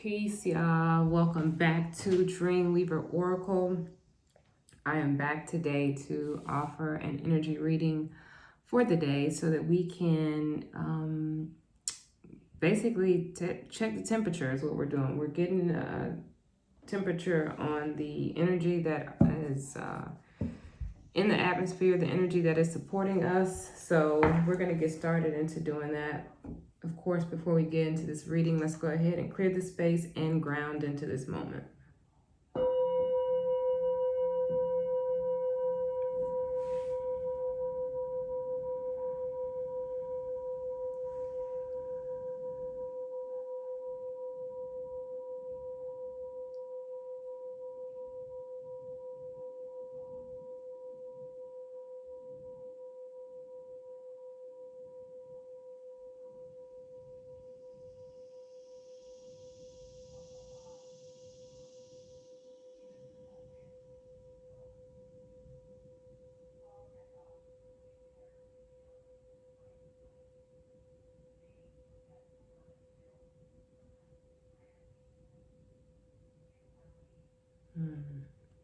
Peace, y'all. Welcome back to Dreamweaver Oracle. I am back today to offer an energy reading for the day so that we can basically check the temperature is what we're doing. We're getting a temperature on the energy that is in the atmosphere, the energy that is supporting us. So we're going to get started into doing that. Of course, before we get into this reading, let's go ahead and clear the space and ground into this moment.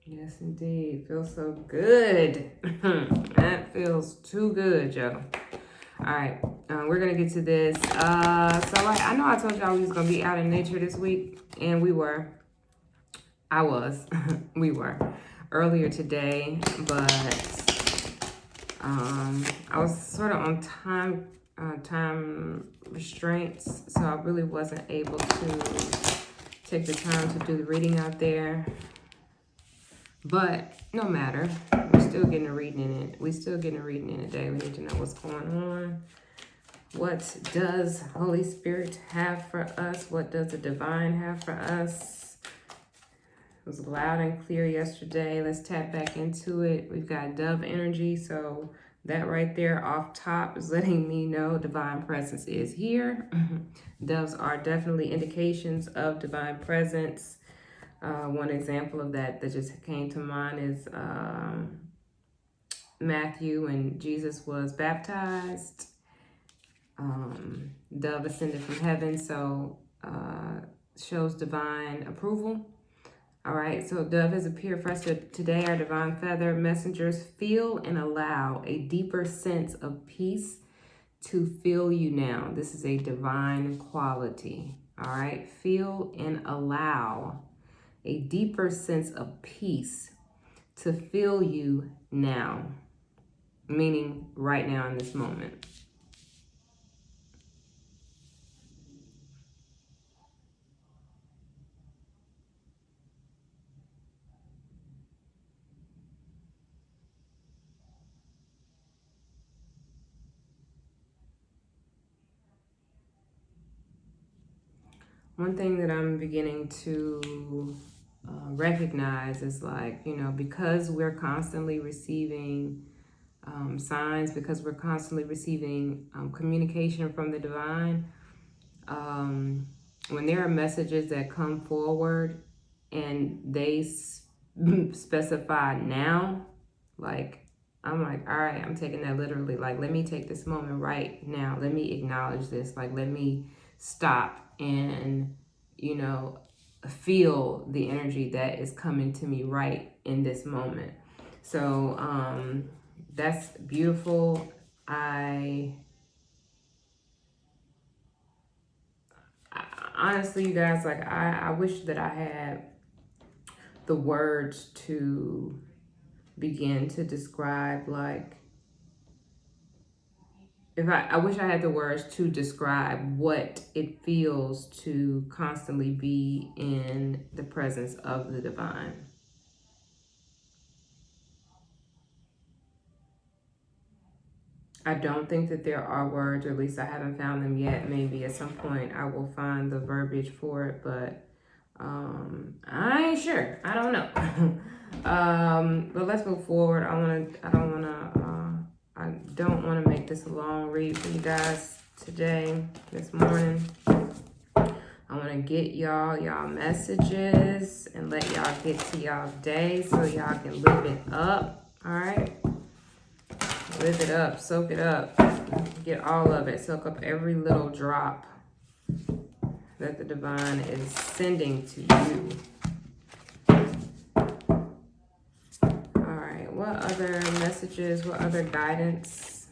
Yes, indeed. Feels so good. That feels too good, Joe. All right, we're gonna get to this. I know I told y'all we was gonna be out in nature this week, and we were. I was. We were earlier today, but I was sort of on time restraints, so I really wasn't able to take the time to do the reading out there. But no matter, we're still getting a reading in it. We still getting a reading in today. We need to know what's going on. What does Holy Spirit have for us? What does the divine have for us? It was loud and clear yesterday. Let's tap back into it. We've got dove energy. So that right there off top is letting me know divine presence is here. Doves are definitely indications of divine presence. One example of that just came to mind is Matthew when Jesus was baptized. Dove ascended from heaven, so shows divine approval. All right, so dove has appeared for us today. Our divine feather messengers feel and allow a deeper sense of peace to fill you now. This is a divine quality. All right, feel and allow a deeper sense of peace to fill you now, meaning right now in this moment. One thing that I'm beginning to recognize is because we're constantly receiving signs, because we're constantly receiving communication from the divine, when there are messages that come forward and they specify now, I'm like, all right, I'm taking that literally. Let me take this moment right now. Let me acknowledge this. Let me stop and, feel the energy that is coming to me right in this moment. So that's beautiful. Honestly, you guys, I wish that I had the words to begin to describe, I wish I had the words to describe what it feels to constantly be in the presence of the divine. I don't think that there are words, or at least I haven't found them yet. Maybe at some point I will find the verbiage for it, but I ain't sure. I don't know. But let's move forward. I don't want to make this a long read for you guys this morning. I want to get y'all messages and let y'all get to y'all day so y'all can live it up. All right. Live it up, soak it up, get all of it, soak up every little drop. that the divine is sending to you. All right, what other messages, what other guidance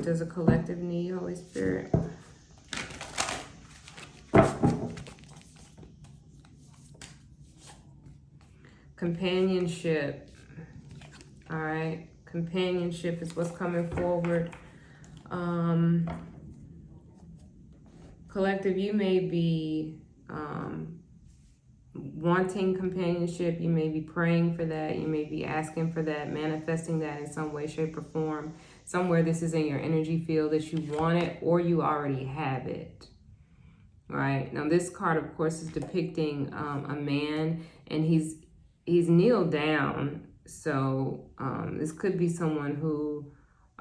does a collective need, Holy Spirit? Companionship. All right, companionship is what's coming forward. Collective, you may be wanting companionship. You may be praying for that. You may be asking for that, manifesting that in some way, shape, or form. Somewhere this is in your energy field that you want it or you already have it. Right? Now this card, of course, is depicting a man, and he's kneeled down. So this could be someone who,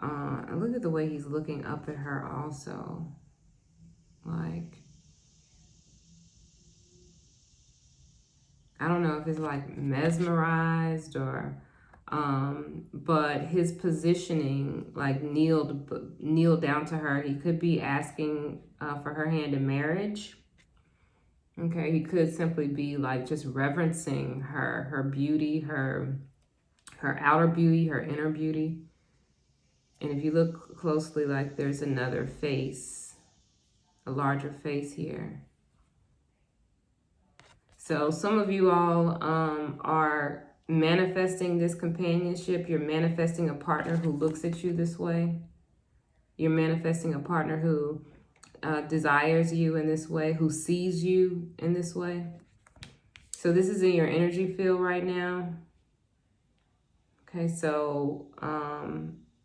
look at the way he's looking up at her also. Like, I don't know if it's like mesmerized or, but his positioning, like kneel down to her. He could be asking for her hand in marriage. Okay, he could simply be like just reverencing her beauty, her outer beauty, her inner beauty. And if you look closely, like there's another face, a larger face here. So some of you all are manifesting this companionship. You're manifesting a partner who looks at you this way. You're manifesting a partner who desires you in this way, who sees you in this way. So this is in your energy field right now. Okay, so,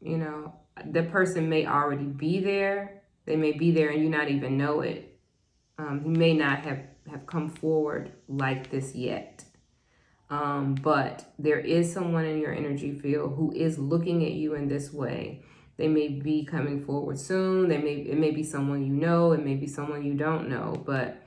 you know, the person may already be there. They may be there and you not even know it. He may not have come forward like this yet. But there is someone in your energy field who is looking at you in this way. They may be coming forward soon. It may be someone you know. It may be someone you don't know. But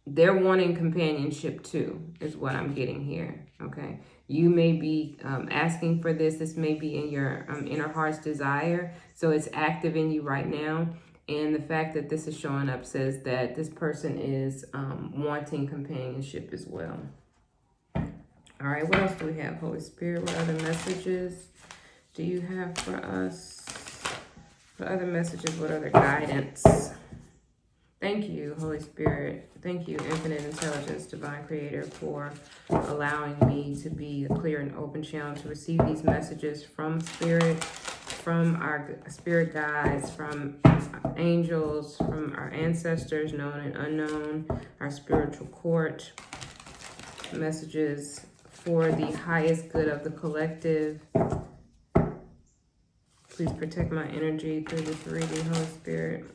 they're wanting companionship too, is what I'm getting here. Okay. You may be asking for this. This may be in your inner heart's desire. So it's active in you right now. And the fact that this is showing up says that this person is wanting companionship as well. All right, what else do we have, Holy Spirit? What other messages do you have for us? What other messages? What other guidance? Thank you, Holy Spirit. Thank you, Infinite Intelligence, Divine Creator, for allowing me to be a clear and open channel to receive these messages from Spirit, from our spirit guides, from angels, from our ancestors, known and unknown, our spiritual court. Messages for the highest good of the collective. Please protect my energy through this reading, Holy Spirit.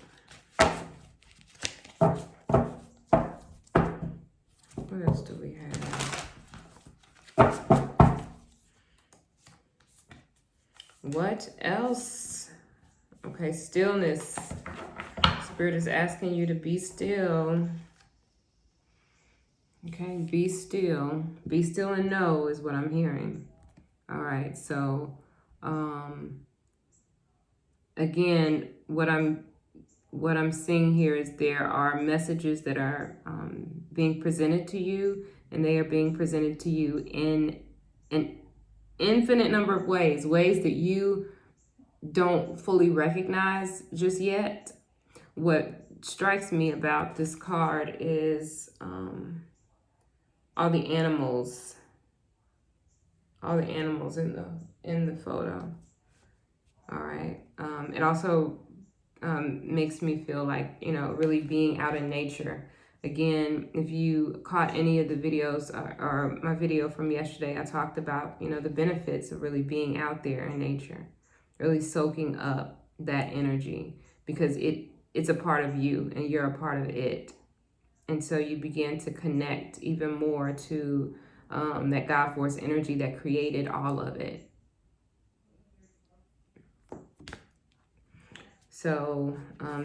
What else do we have? What else? Okay, stillness. Spirit is asking you to be still. Okay, be still. Be still and know is what I'm hearing. All right, so again, what I'm seeing here is there are messages that are being presented to you, and they are being presented to you in an infinite number of ways that you don't fully recognize just yet. What strikes me about this card is all the animals in the photo. All right. It also makes me feel like, you know, really being out in nature. Again, if you caught any of the videos or my video from yesterday, I talked about, you know, the benefits of really being out there in nature, really soaking up that energy, because it's a part of you and you're a part of it. And so you begin to connect even more to that God force energy that created all of it. So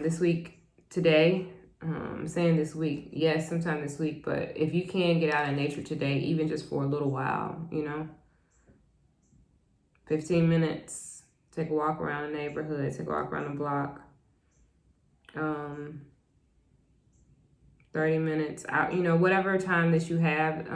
this week, today, I'm saying this week, yes, sometime this week, but if you can get out in nature today, even just for a little while, you know, 15 minutes, take a walk around the neighborhood, take a walk around the block, 30 minutes out, whatever time that you have,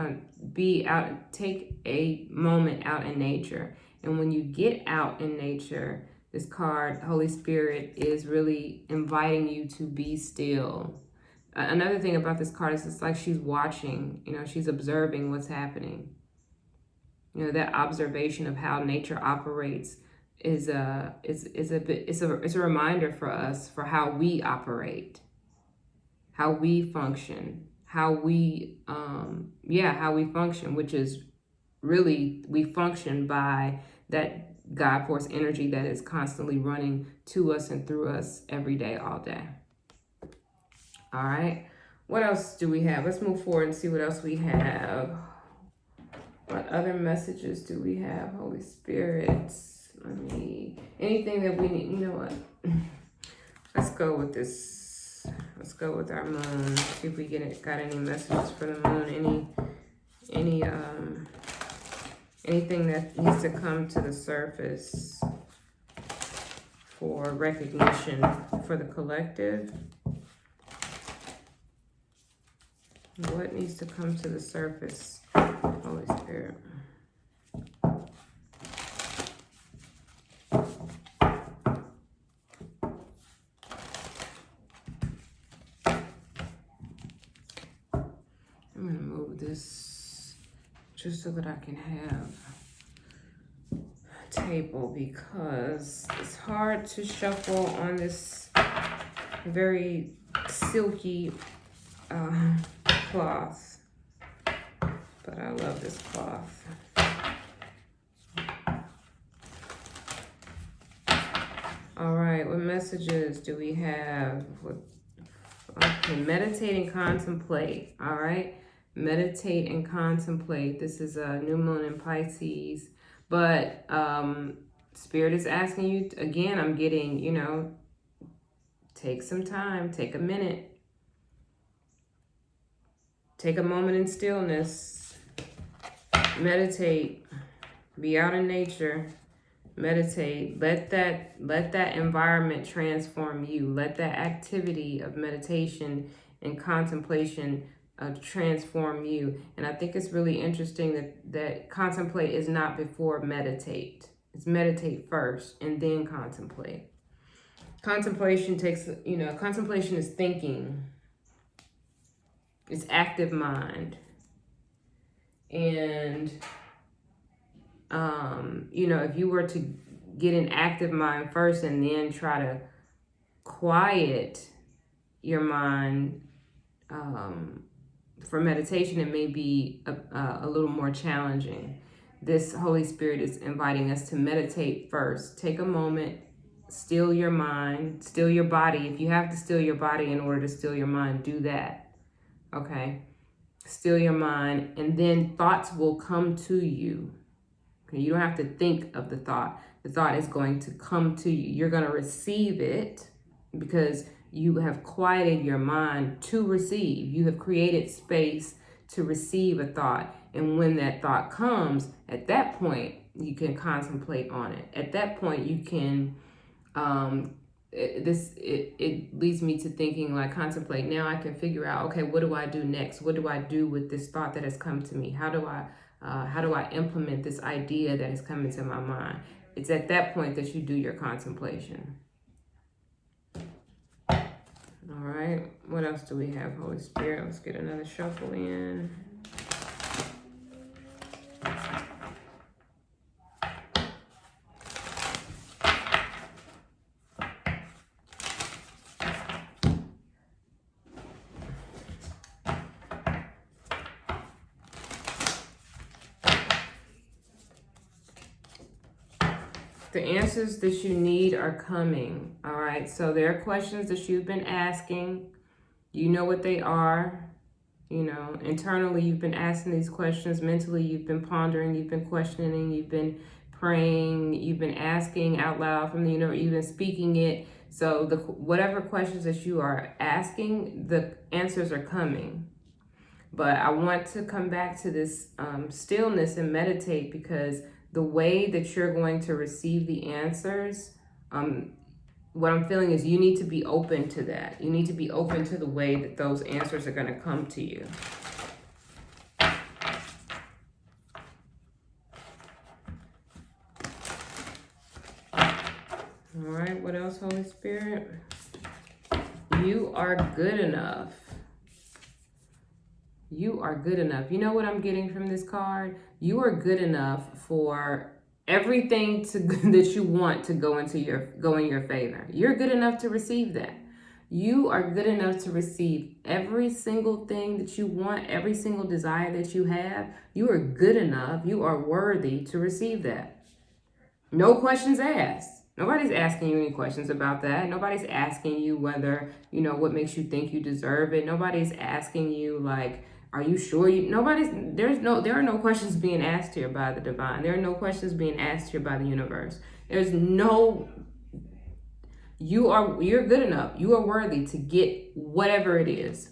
be out, take a moment out in nature. And when you get out in nature, this card, Holy Spirit, is really inviting you to be still. Another thing about this card is it's like she's watching, she's observing what's happening. That observation of how nature operates is a reminder for us for how we operate, how we function, how we function, which is really, we function by that God force energy that is constantly running to us and through us every day, all day. All right. What else do we have? Let's move forward and see what else we have. What other messages do we have, Holy Spirit? Anything that we need, you know what? Let's go with this. Let's go with our moon. See if we got any messages for the moon. Anything that needs to come to the surface for recognition for the collective. What needs to come to the surface, Holy Spirit? I'm going to move this just so that I can have a table, because it's hard to shuffle on this very silky cloth, but I love this cloth. All right, what messages do we have? Okay, meditate and contemplate. All right, meditate and contemplate. This is a new moon in Pisces, but Spirit is asking you again. I'm getting, take some time, take a minute. Take a moment in stillness, meditate, be out in nature, meditate. Let that environment transform you. Let that activity of meditation and contemplation transform you. And I think it's really interesting that contemplate is not before meditate. It's meditate first and then contemplate. Contemplation contemplation is thinking. It's active mind. And, if you were to get an active mind first and then try to quiet your mind for meditation, it may be a little more challenging. This Holy Spirit is inviting us to meditate first. Take a moment, still your mind, still your body. If you have to still your body in order to still your mind, do that. Okay, still your mind, and then thoughts will come to you. Okay, you don't have to think of the thought. The thought is going to come to you. You're going to receive it because you have quieted your mind to receive. You have created space to receive a thought. And when that thought comes, at that point, you can contemplate on it. At that point, you can it leads me to thinking, like, contemplate. Now I can figure out, okay, what do I do next? What do I do with this thought that has come to me? How do I implement this idea that has come into my mind? It's at that point that you do your contemplation. All right, what else do we have, Holy Spirit? Let's get another shuffle in. The answers that you need are coming, all right? So there are questions that you've been asking. You know what they are. Internally, you've been asking these questions. Mentally, you've been pondering, you've been questioning, you've been praying, you've been asking out loud from the universe, you've been speaking it. So whatever questions that you are asking, the answers are coming. But I want to come back to this stillness and meditate, because the way that you're going to receive the answers what I'm feeling is you need to be open to that. You need to be open to the way that those answers are going to come to you. All right, what else, Holy Spirit? You are good enough. You are good enough. You know what I'm getting from this card? You are good enough for everything that you want to go in your favor. You're good enough to receive that. You are good enough to receive every single thing that you want, every single desire that you have. You are good enough. You are worthy to receive that. No questions asked. Nobody's asking you any questions about that. Nobody's asking you whether, what makes you think you deserve it. Nobody's asking you, like, are you sure there are no questions being asked here by the divine. There are no questions being asked here by the universe. You're good enough. You are worthy to get whatever it is.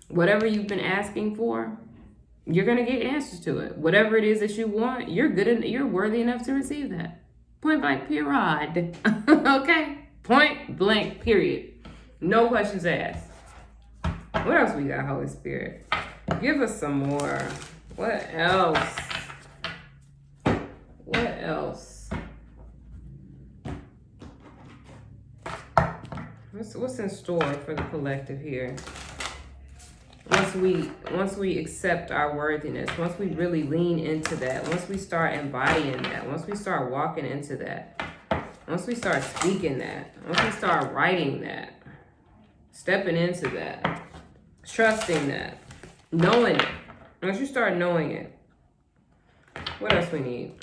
Whatever you've been asking for, you're going to get answers to it. Whatever it is that you want, you're worthy enough to receive that. Point blank, period. Okay? Point blank, period. No questions asked. What else we got, Holy Spirit? Give us some more. What else? What else? What's in store for the collective here? Once we accept our worthiness, once we really lean into that, once we start embodying that, once we start walking into that, once we start speaking that, once we start writing that, stepping into that, trusting that, knowing it, once you start knowing it, what else we need?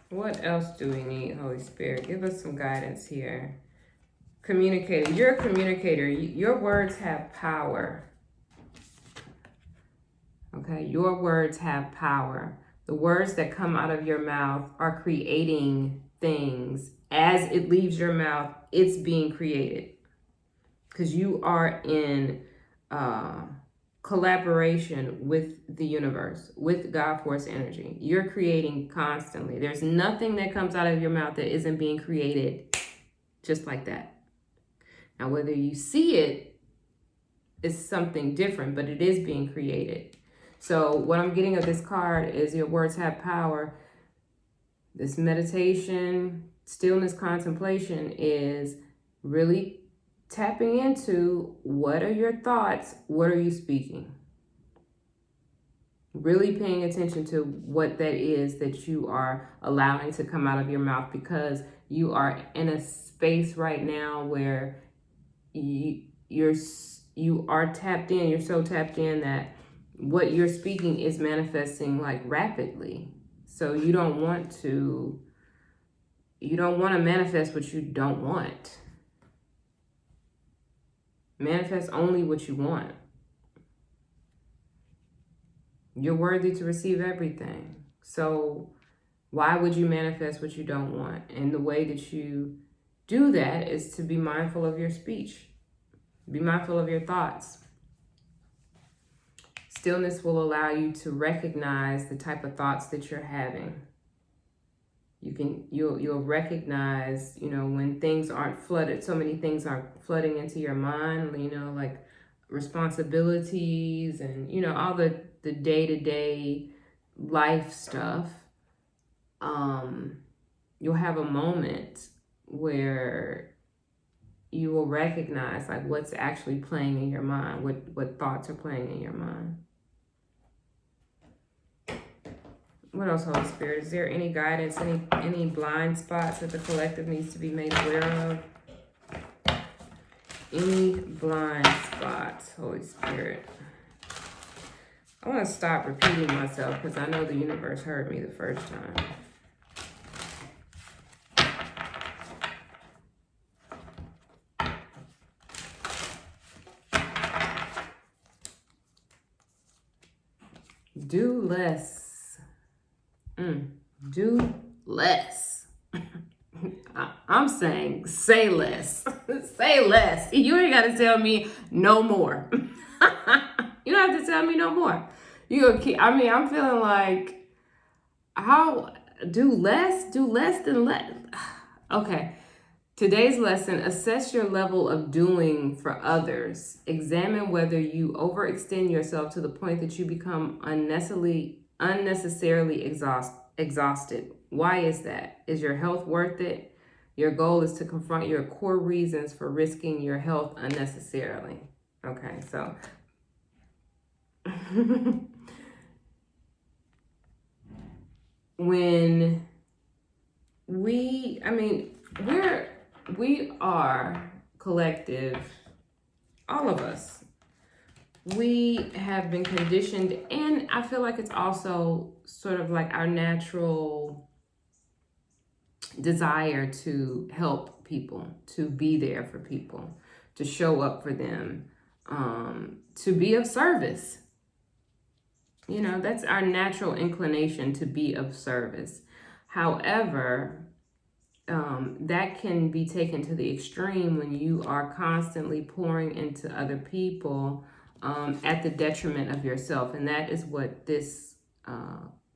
What else do we need, Holy Spirit? Give us some guidance here. Communicator. You're a communicator. Your words have power. Okay? Your words have power. The words that come out of your mouth are creating things. As it leaves your mouth, it's being created. Because you are in collaboration with the universe, with God Force energy. You're creating constantly. There's nothing that comes out of your mouth that isn't being created just like that. Now, whether you see it is something different, but it is being created. So what I'm getting of this card is your words have power. This meditation, stillness, contemplation is really tapping into what are your thoughts, what are you speaking? Really paying attention to what that is that you are allowing to come out of your mouth, because you are in a space right now where you are tapped in. You're so tapped in that what you're speaking is manifesting like rapidly. So you don't want to manifest what you don't want. Manifest only what you want. You're worthy to receive everything. So why would you manifest what you don't want? And the way that you do that is to be mindful of your speech. Be mindful of your thoughts. Stillness will allow you to recognize the type of thoughts that you're having. You'll recognize, when things aren't flooded, so many things aren't flooding into your mind, like responsibilities and, all the day-to-day life stuff. You'll have a moment where you will recognize like what's actually playing in your mind, what thoughts are playing in your mind. What else, Holy Spirit? Is there any guidance, any blind spots that the collective needs to be made aware of? Any blind spots, Holy Spirit? I want to stop repeating myself because I know the universe heard me the first time. Do less. Do less. I'm saying say less. Say less. You ain't got to tell me no more. You don't have to tell me no more. I'm feeling like How do less than less. Okay. Today's lesson: assess your level of doing for others. Examine whether you overextend yourself to the point that you become unnecessarily exhausted. Why is that? Is your health worth it? Your goal is to confront your core reasons for risking your health unnecessarily. Okay, so when we are collective, all of us, we have been conditioned, and I feel like it's also sort of like our natural desire to help people, to be there for people, to show up for them, to be of service. You know, that's our natural inclination, to be of service. However, that can be taken to the extreme when you are constantly pouring into other people at the detriment of yourself. And that is what this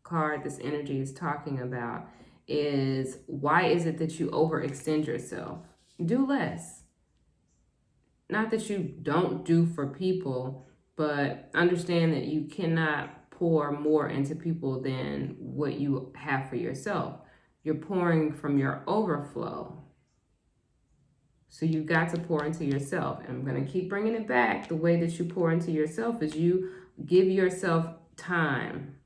card, this energy is talking about, is why is it that you overextend yourself? Do less. Not that you don't do for people, but understand that you cannot pour more into people than what you have for yourself. You're pouring from your overflow. So you've got to pour into yourself. And I'm going to keep bringing it back. The way that you pour into yourself is you give yourself time.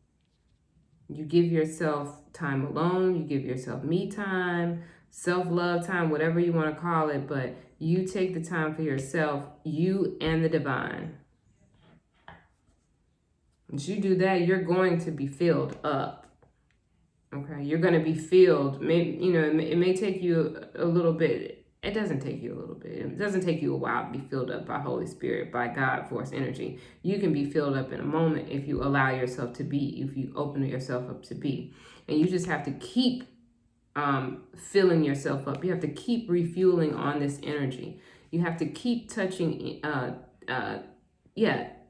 You give yourself time alone. You give yourself me time, self-love time, whatever you want to call it. But you take the time for yourself, you and the divine. Once you do that, you're going to be filled up. Okay, you're going to be filled. Maybe, you know, it may take you a little bit. It doesn't take you a little bit. It doesn't take you a while to be filled up by Holy Spirit, by God, force energy. You can be filled up in a moment if you allow yourself to be, if you open yourself up to be. And you just have to keep filling yourself up. You have to keep refueling on this energy. You have to keep touching,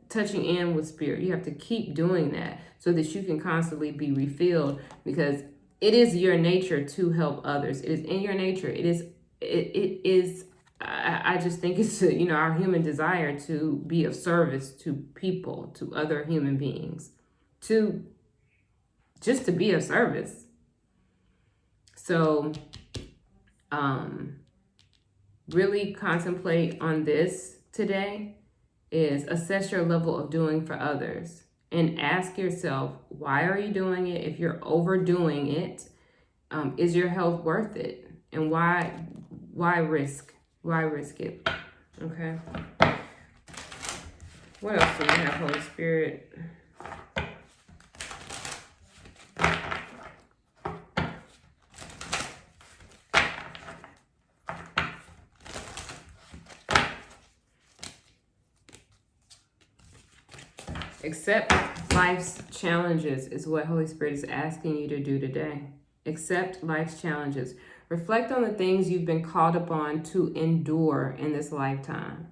touching in with spirit. You have to keep doing that so that you can constantly be refilled, because it is your nature to help others. It is in your nature. It is. I just think it's our human desire to be of service to people, to other human beings, to be of service. So, really contemplate on this today. Is assess your level of doing for others and ask yourself, why are you doing it? If you're overdoing it, is your health worth it? And why risk it? Okay. What else do we have, Holy Spirit? Accept life's challenges is what Holy Spirit is asking you to do today. Accept life's challenges. Reflect on the things you've been called upon to endure in this lifetime.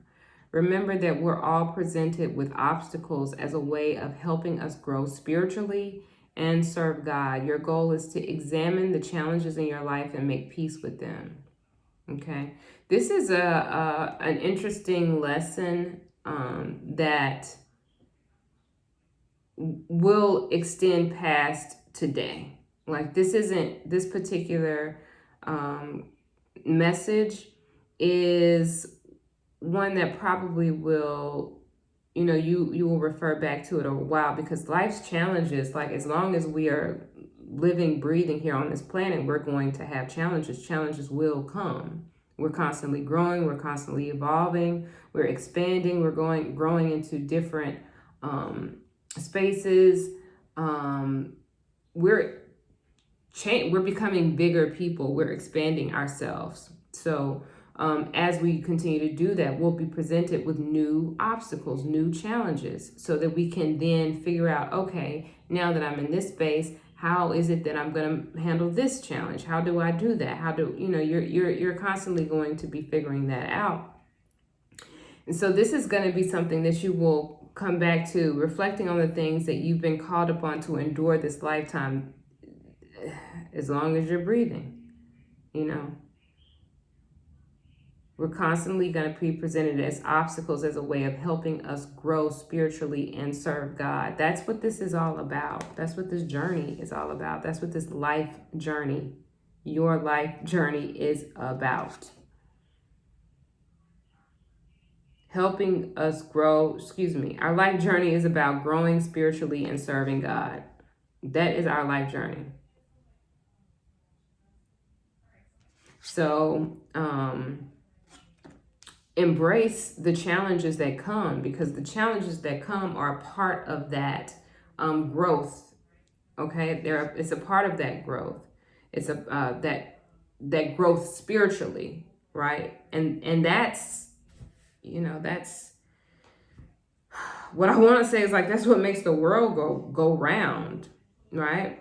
Remember that we're all presented with obstacles as a way of helping us grow spiritually and serve God. Your goal is to examine the challenges in your life and make peace with them. Okay, this is an interesting lesson that will extend past today. Like, this particular message is one that probably will, you will refer back to it a while, because life's challenges, like, as long as we are living, breathing here on this planet, we're going to have challenges. Challenges will come. We're constantly growing. We're constantly evolving. We're expanding. We're growing into different spaces. We're becoming bigger people. We're expanding ourselves. So as we continue to do that, we'll be presented with new obstacles, new challenges, so that we can then figure out, okay, now that I'm in this space, how is it that I'm going to handle this challenge? How do I do that? How do, you're constantly going to be figuring that out. And so this is going to be something that you will come back to, reflecting on the things that you've been called upon to endure this lifetime. as long as you're breathing, you know. We're constantly going to be presented as obstacles as a way of helping us grow spiritually and serve God. That's what this is all about. That's what this journey is all about. That's what this life journey, your life journey, is about. Helping us grow, our life journey is about growing spiritually and serving God. That is our life journey. So, embrace the challenges that come, because the challenges that come are a part of that growth. Okay, it's a part of that growth. It's that growth spiritually, right? And that's, that's what I want to say is like, that's what makes the world go round, right?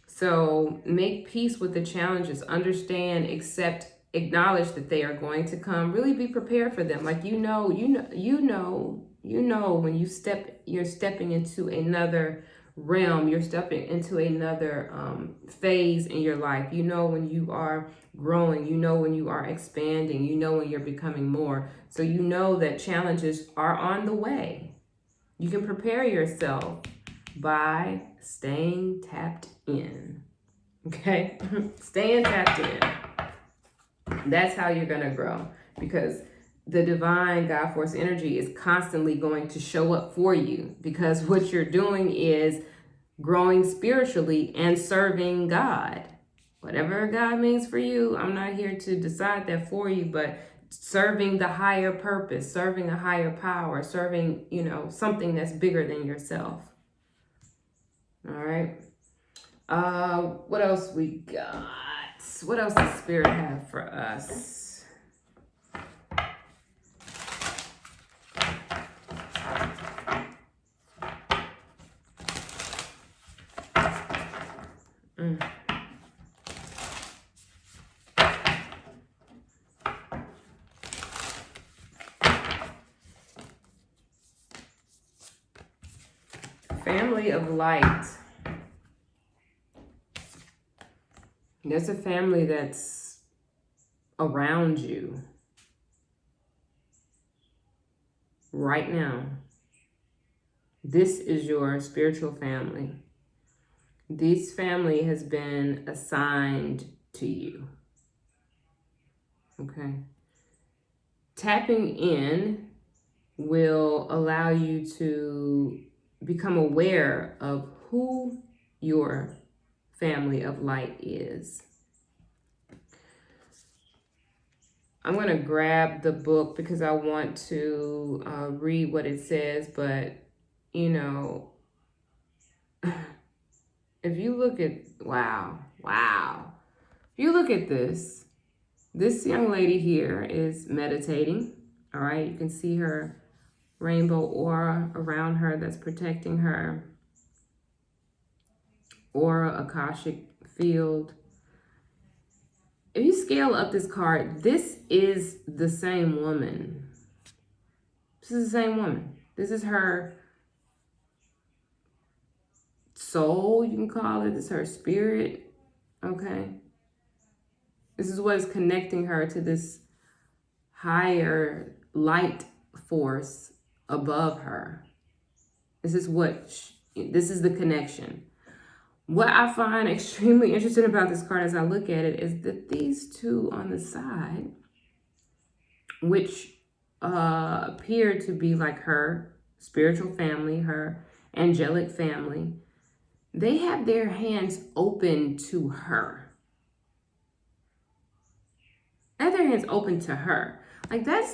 So make peace with the challenges, understand, accept, acknowledge that they are going to come. Really be prepared for them. Like, when you're stepping into another realm, you're stepping into another phase in your life. When you are growing, when you are expanding, when you're becoming more. So that challenges are on the way. You can prepare yourself by staying tapped in. Okay? Staying tapped in. That's how you're going to grow, because the divine God force energy is constantly going to show up for you, because what you're doing is growing spiritually and serving God. Whatever God means for you, I'm not here to decide that for you, but serving the higher purpose, serving a higher power, serving, something that's bigger than yourself. All right. What else we got? What else does Spirit have for us? Family of light. There's a family that's around you right now. This is your spiritual family. This family has been assigned to you. Okay. Tapping in will allow you to become aware of who your family of light is. I'm going to grab the book because I want to read what it says, but if you look at, wow. If you look at this young lady here is meditating. All right. You can see her rainbow aura around her that's protecting her. Aura, Akashic field. If you scale up this card, this is the same woman. This is the same woman. This is her soul, you can call it. This is her spirit. Okay. This is what is connecting her to this higher light force above her. This is the connection. What I find extremely interesting about this card as I look at it is that these two on the side, which appear to be like her spiritual family, her angelic family, they have their hands open to her. They have their hands open to her. Like that's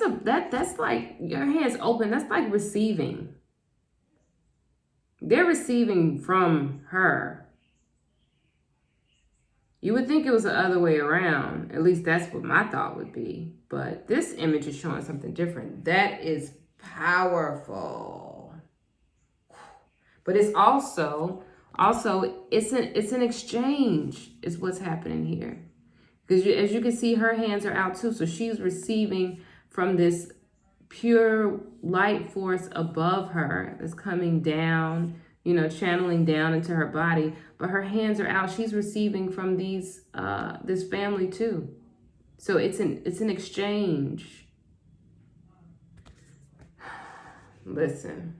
like your hands open. That's like receiving. They're receiving from her. You would think it was the other way around. At least that's what my thought would be. But this image is showing something different. That is powerful. But it's also it's an exchange is what's happening here. Because as you can see, her hands are out too. So she's receiving from this pure light force above her that's coming down channeling down into her body, but her hands are out. She's receiving from this family too. So it's an exchange. Listen.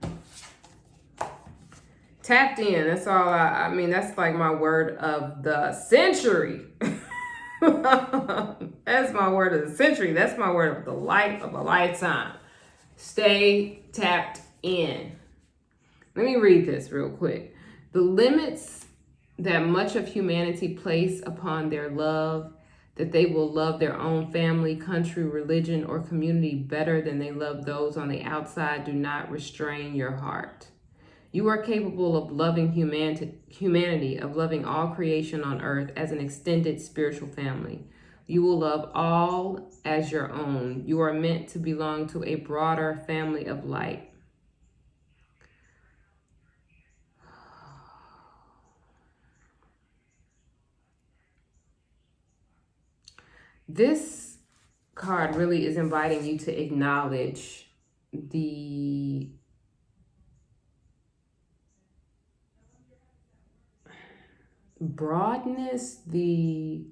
Tapped in. That's all I mean, that's like my word of the century. That's my word of the century. That's my word of the life of a lifetime. Stay tapped in. Let me read this real quick. The limits that much of humanity place upon their love, that they will love their own family, country, religion, or community better than they love those on the outside, do not restrain your heart. You are capable of loving humanity, of loving all creation on earth as an extended spiritual family. You will love all as your own. You are meant to belong to a broader family of light. This card really is inviting you to acknowledge the broadness, the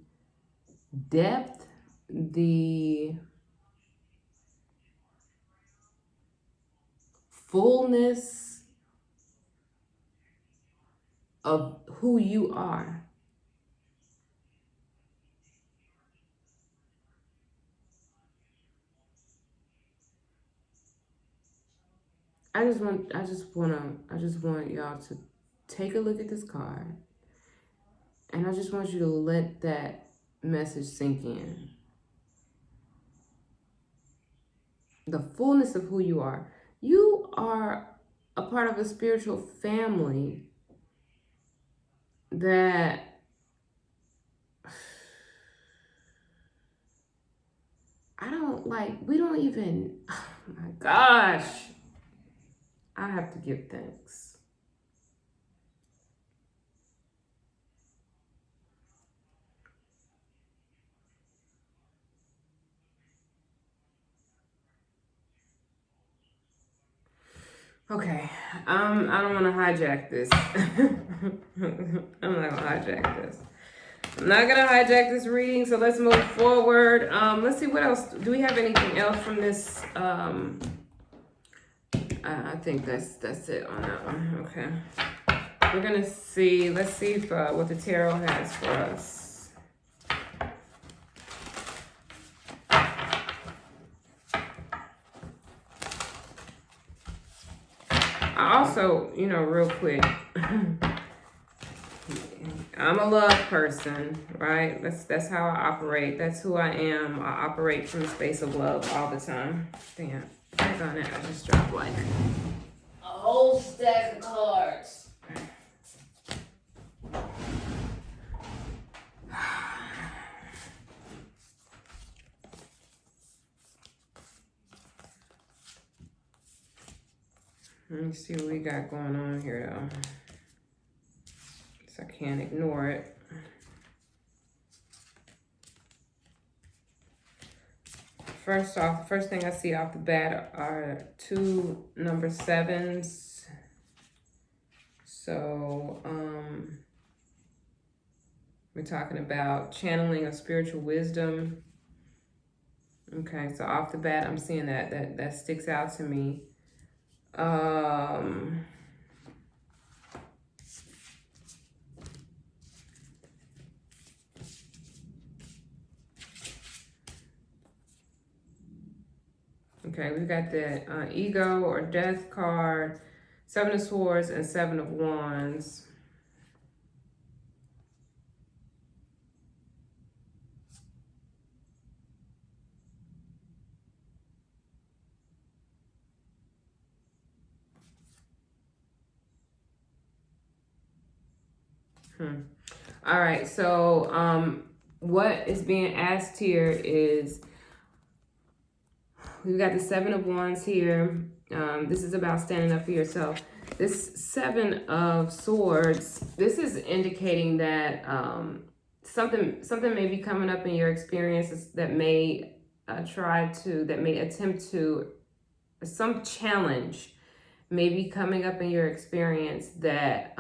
depth, the fullness of who you are. I just want y'all to take a look at this card, and I just want you to let that message sink in. The fullness of who you are. You are a part of a spiritual family that we don't even, oh my gosh, I have to give thanks. Okay, I don't want to hijack this. I'm not gonna hijack this. I'm not gonna hijack this reading, so let's move forward. Let's see, what else. Do we have anything else from this? I think that's it on that one. Okay. We're gonna see, let's see if what the tarot has for us. I also, real quick, I'm a love person, right? That's how I operate. That's who I am. I operate from a space of love all the time. Damn, back on it. I just dropped like a whole stack of cards. Let me see what we got going on here, though. So I can't ignore it. First off, the first thing I see off the bat are 2 number 7s. So, we're talking about channeling of spiritual wisdom. Okay, so off the bat, I'm seeing that sticks out to me. Okay, we've got the ego or death card, 7 of Swords and 7 of Wands. All right, so what is being asked here is, we've got the 7 of Wands here. This is about standing up for yourself. This 7 of Swords, this is indicating that something may be coming up in your experiences that may attempt to, some challenge maybe coming up in your experience that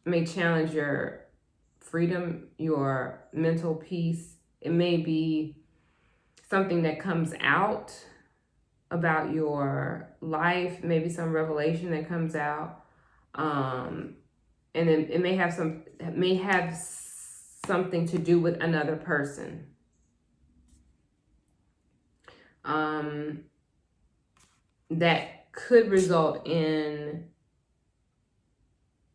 may challenge your freedom, your mental peace. It may be something that comes out about your life, maybe some revelation that comes out, and then it may have something to do with another person. That could result in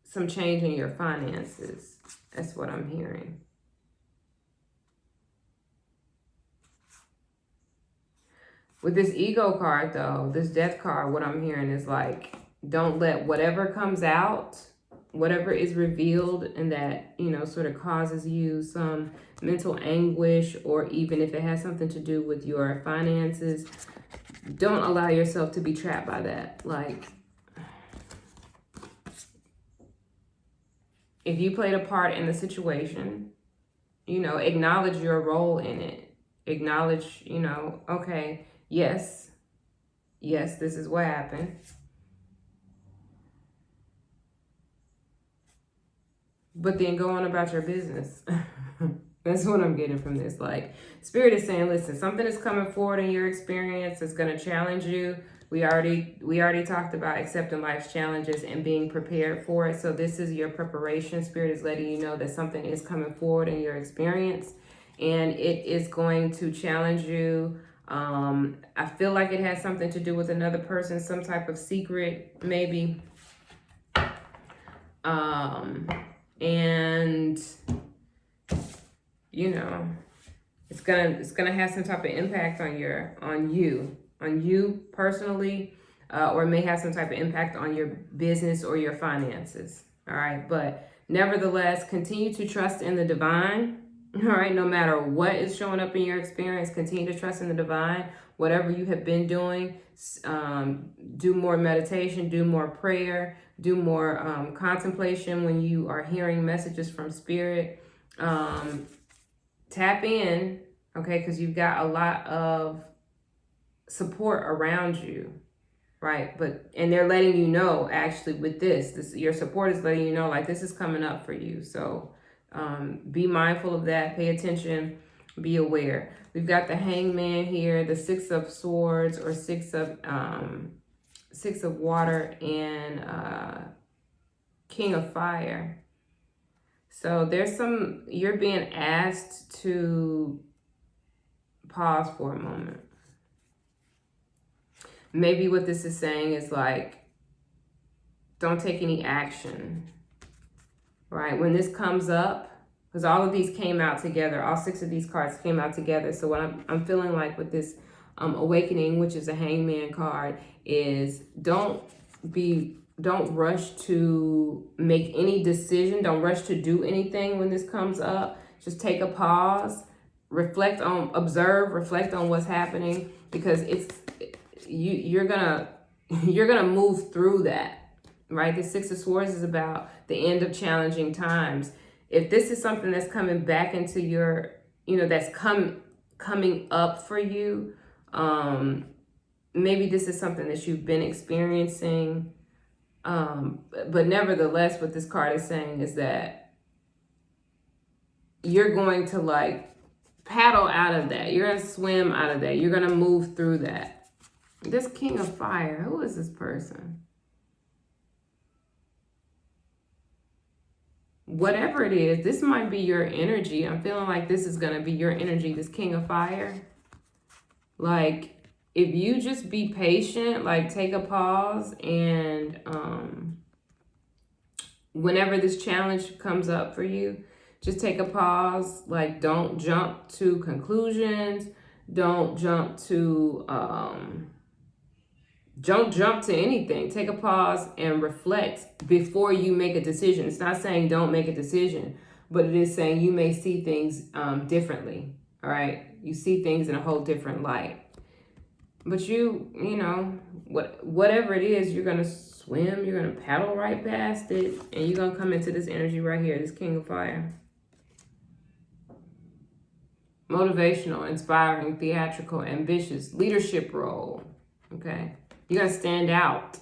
some change in your finances. That's what I'm hearing. With this ego card though, this death card, what I'm hearing is like, don't let whatever comes out, whatever is revealed and that, you know, sort of causes you some mental anguish, or even if it has something to do with your finances, don't allow yourself to be trapped by that. Like, if you played a part in the situation, you know, acknowledge your role in it. Acknowledge, you know, okay, yes, this is what happened. But then go on about your business. That's what I'm getting from this. Like, Spirit is saying, listen, something is coming forward in your experience. It's going to challenge you. We already talked about accepting life's challenges and being prepared for it. So this is your preparation. Spirit is letting you know that something is coming forward in your experience, and it is going to challenge you. I feel like it has something to do with another person, some type of secret, maybe. And you know, it's gonna have some type of impact on you personally, or it may have some type of impact on your business or your finances. All right, but nevertheless, continue to trust in the divine. All right, no matter what is showing up in your experience, continue to trust in the divine. Whatever you have been doing, do more meditation, do more prayer, do more contemplation when you are hearing messages from Spirit. Tap in, okay, because you've got a lot of support around you, right? And they're letting you know, actually, with this, your support is letting you know, like, this is coming up for you. So be mindful of that. Pay attention. Be aware. We've got the Hangman here, the Six of Swords, or Six of Water, and King of Fire. So you're being asked to pause for a moment. Maybe what this is saying is like, don't take any action, right? When this comes up, because all of these came out together, all 6 of these cards came out together. So what I'm feeling like with this awakening, which is a Hangman card, is don't rush to make any decision. Don't rush to do anything when this comes up. Just take a pause, reflect on what's happening, because you're gonna move through that, right? The 6 of Swords is about the end of challenging times. If this is something that's coming back into your, that's coming up for you, maybe this is something that you've been experiencing. But nevertheless, what this card is saying is that you're going to like paddle out of that. You're going to swim out of that. You're going to move through that. This King of Fire, who is this person? Whatever it is, this might be your energy. I'm feeling like this is going to be your energy, this King of Fire. Like, if you just be patient, like take a pause, and whenever this challenge comes up for you, just take a pause. Like, don't jump to conclusions. Don't jump to anything. Take a pause and reflect before you make a decision. It's not saying don't make a decision, but it is saying you may see things differently. All right, you see things in a whole different light. But whatever it is, you're gonna swim. You're gonna paddle right past it, and you're gonna come into this energy right here, this King of Fire. Motivational, inspiring, theatrical, ambitious, leadership role. Okay. You're going to stand out.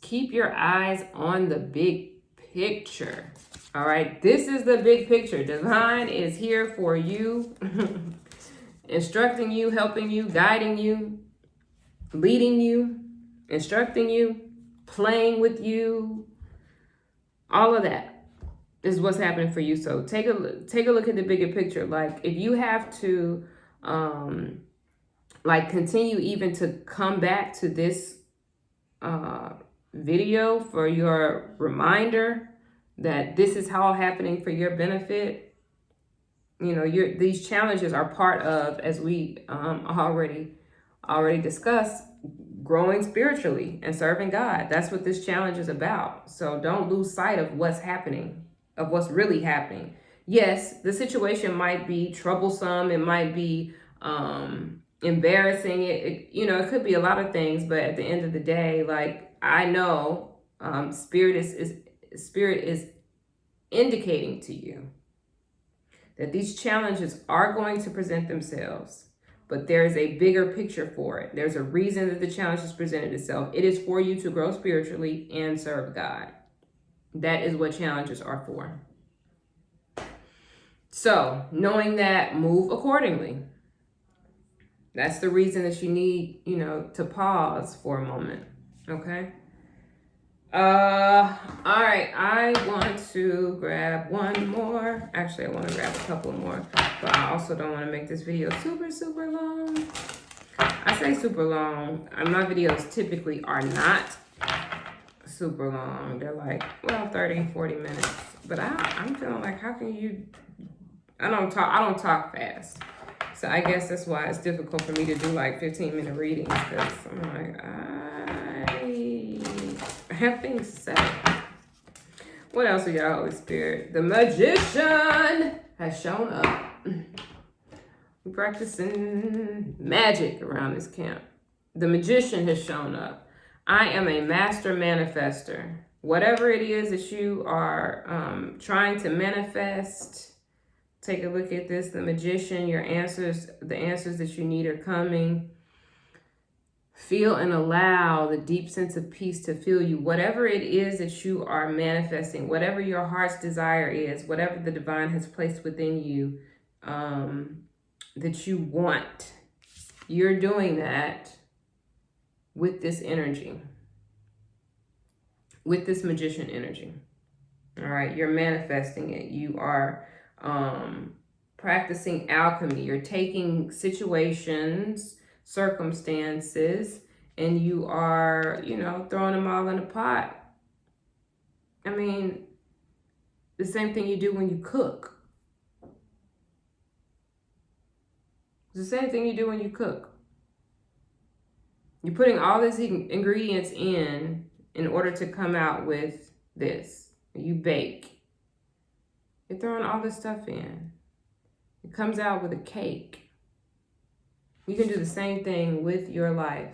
Keep your eyes on the big picture. All right, this is the big picture. Divine is here for you, instructing you, helping you, guiding you, leading you, instructing you, playing with you. All of that is what's happening for you. So take a look at the bigger picture. Like if you have to like continue even to come back to this video for your reminder that this is all happening for your benefit. You know, these challenges are part of, as we already discussed, growing spiritually and serving God. That's what this challenge is about. So don't lose sight of what's happening, of what's really happening. Yes, the situation might be troublesome. It might be embarrassing. You know, it could be a lot of things. But at the end of the day, like I know, Spirit is indicating to you that these challenges are going to present themselves. But there is a bigger picture for it. There's a reason that the challenge has presented itself. It is for you to grow spiritually and serve God. That is what challenges are for. So, knowing that, move accordingly. That's the reason that you need, you know, to pause for a moment. Okay? All right, I want to grab one more. Actually, I want to grab a couple more, but I also don't want to make this video super long. I say super long. My videos typically are not super long. They're like, well, 30, 40 minutes. But I'm feeling like, how can you, I don't talk fast. So I guess that's why it's difficult for me to do like 15-minute readings, because I'm like, I have things to say. What else we got, Holy Spirit? The magician has shown up. We're practicing magic around this camp. The magician has shown up. I am a master manifester. Whatever it is that you are trying to manifest, take a look at this. The magician, your answers, the answers that you need are coming. Feel and allow the deep sense of peace to fill you. Whatever it is that you are manifesting, whatever your heart's desire is, whatever the divine has placed within you that you want, you're doing that with this energy, with this magician energy. All right, you're manifesting it. You are practicing alchemy. You're taking situations, circumstances, and you are, you know, throwing them all in a pot. I mean, the same thing you do when you cook. It's the same thing you do when you cook. You're putting all these ingredients in order to come out with this. You bake. You're throwing all this stuff in. It comes out with a cake. You can do the same thing with your life.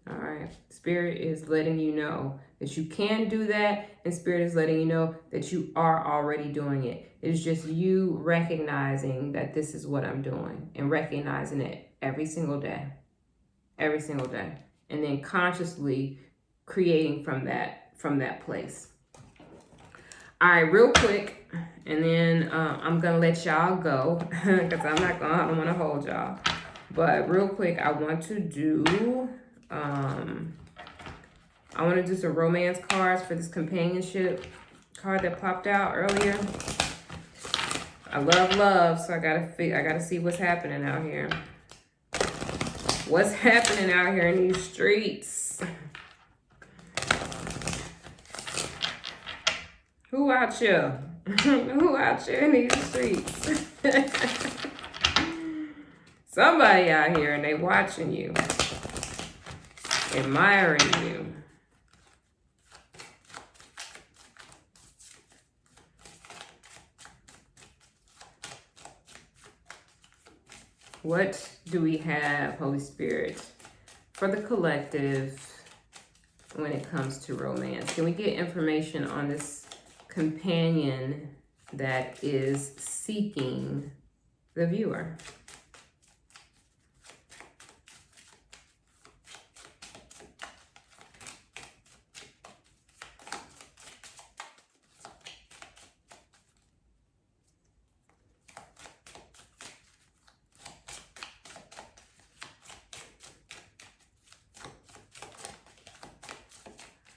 All right. Spirit is letting you know that you can do that, and Spirit is letting you know that you are already doing it. It is just you recognizing that this is what I'm doing, and recognizing it every single day. Every single day. And then consciously creating from that place. All right, real quick, and then I'm going to let y'all go because I don't want to hold y'all. But real quick, I want to do some romance cards for this companionship card that popped out earlier. I love, so I gotta see what's happening out here. What's happening out here in these streets? Who out here? Who out here in these streets? Somebody out here, and they watching you, admiring you. What do we have, Holy Spirit, for the collective when it comes to romance? Can we get information on this companion that is seeking the viewer?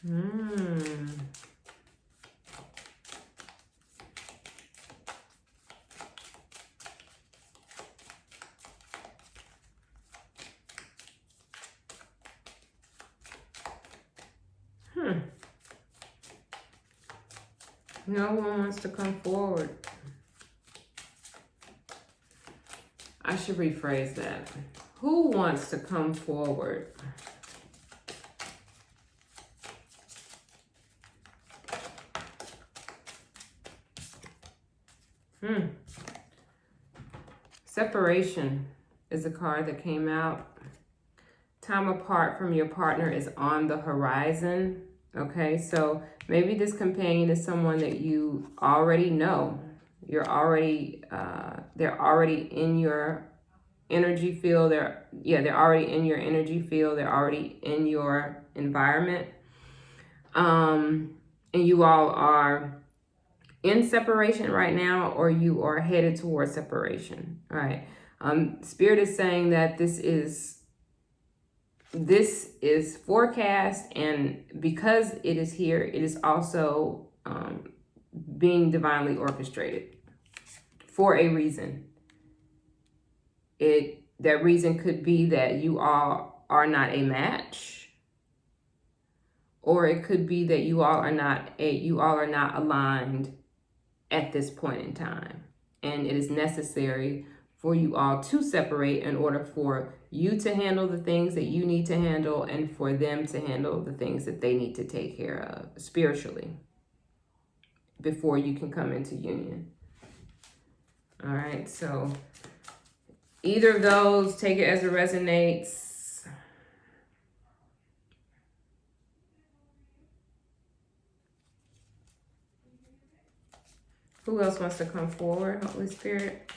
Hmm. No one wants to come forward. I should rephrase that. Who wants to come forward? Separation is a card that came out. Time apart from your partner is on the horizon. Okay, so maybe this companion is someone that you already know. You're already, they're already in your energy field. They're already in your energy field. They're already in your environment. And you all are in separation right now, or you are headed towards separation. All right. Spirit is saying that this is forecast, and because it is here, it is also being divinely orchestrated for a reason. That reason could be that you all are not a match, or it could be that you all are not aligned at this point in time, and it is necessary for you all to separate in order for you to handle the things that you need to handle, and for them to handle the things that they need to take care of spiritually before you can come into union. All right, so either of those, take it as it resonates. Who else wants to come forward, Holy Spirit,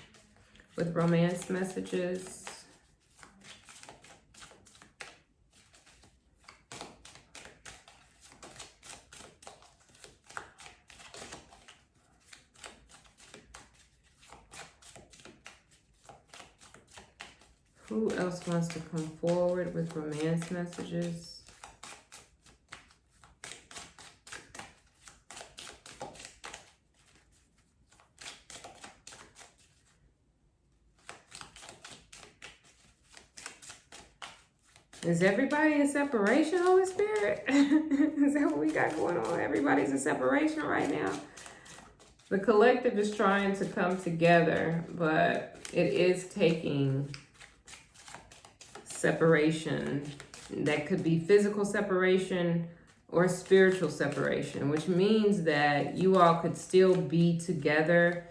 with romance messages? Who else wants to come forward with romance messages? Is everybody in separation, Holy Spirit? Is that what we got going on? Everybody's in separation right now. The collective is trying to come together, but it is taking separation. That could be physical separation or spiritual separation, which means that you all could still be together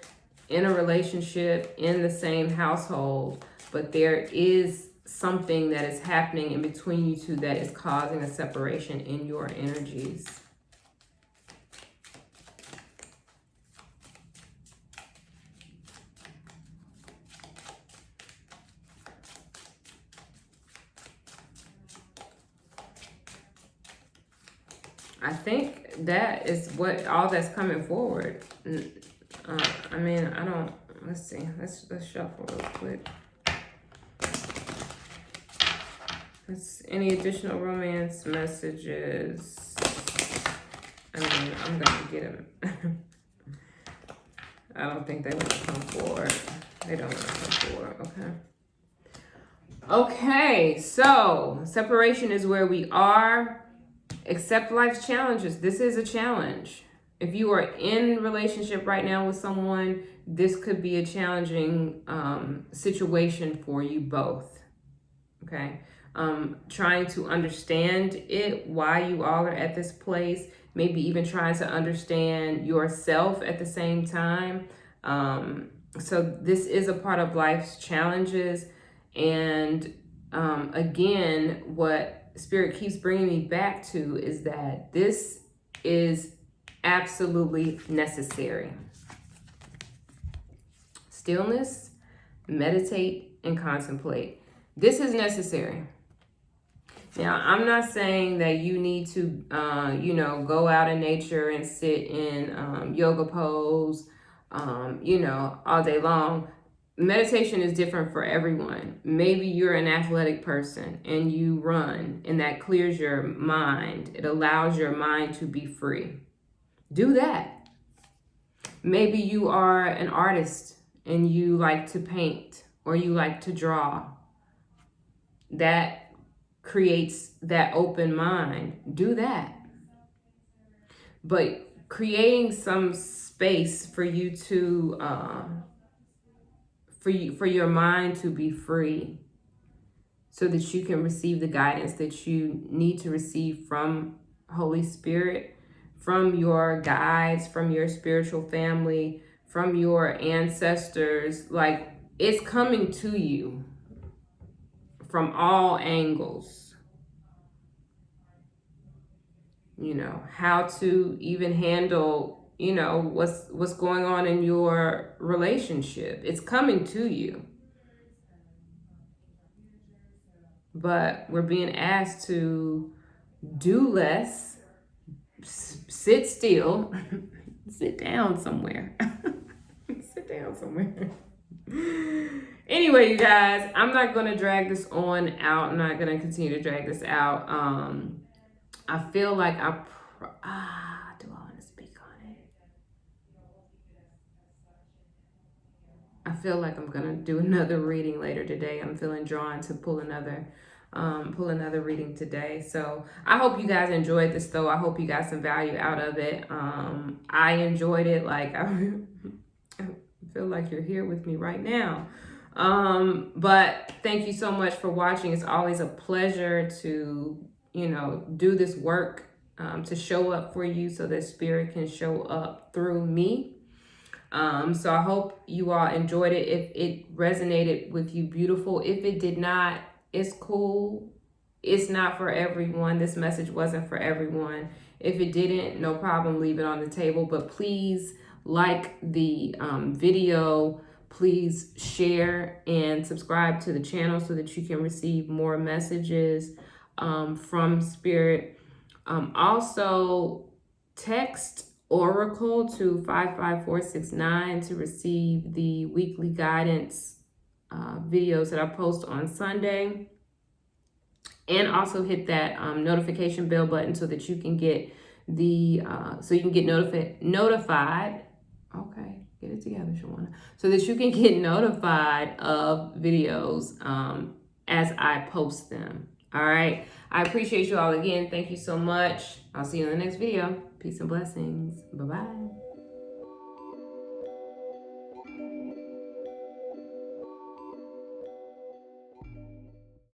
in a relationship in the same household, but there is something that is happening in between you two that is causing a separation in your energies. I think that is what all that's coming forward. I mean, I don't, let's see, let's shuffle real quick. Any additional romance messages? I mean, I'm gonna get them. I don't think they want to come forward. They don't want to come forward, okay. Okay, so separation is where we are. Accept life's challenges. This is a challenge. If you are in relationship right now with someone, this could be a challenging situation for you both, okay? Trying to understand it, why you all are at this place, maybe even trying to understand yourself at the same time. So this is a part of life's challenges. And again, what Spirit keeps bringing me back to is that this is absolutely necessary. Stillness, meditate, and contemplate. This is necessary. Now, I'm not saying that you need to, go out in nature and sit in yoga pose, all day long. meditation is different for everyone. Maybe you're an athletic person and you run, and that clears your mind. It allows your mind to be free. Do that. Maybe you are an artist and you like to paint or you like to draw. That creates that open mind. Do that. But creating some space for you to for your mind to be free, so that you can receive the guidance that you need to receive from Holy Spirit, from your guides, from your spiritual family, from your ancestors. Like, it's coming to you from all angles. You know, how to even handle, you know, what's going on in your relationship. It's coming to you. But we're being asked to do less, sit still, sit down somewhere. Sit down somewhere. Anyway, you guys, I'm not going to drag this on out. I'm not going to continue to drag this out. I feel like do I want to speak on it? I feel like I'm going to do another reading later today. I'm feeling drawn to pull another reading today. So I hope you guys enjoyed this, though. I hope you got some value out of it. I enjoyed it. Like, I feel like you're here with me right now. But thank you so much for watching. It's always a pleasure to, you know, do this work, to show up for you so that Spirit can show up through me. So I hope you all enjoyed it. If it resonated with you, beautiful. If it did not, it's cool. It's not for everyone. This message wasn't for everyone. If it didn't, no problem, leave it on the table. But please like the video. Please share and subscribe to the channel so that you can receive more messages from Spirit. Also, text Oracle to 55469 to receive the weekly guidance videos that I post on Sunday. And also hit that notification bell button so that you can get notified. Okay, get it together, Shawana. So that you can get notified of videos as I post them. All right. I appreciate you all again. Thank you so much. I'll see you in the next video. Peace and blessings. Bye-bye.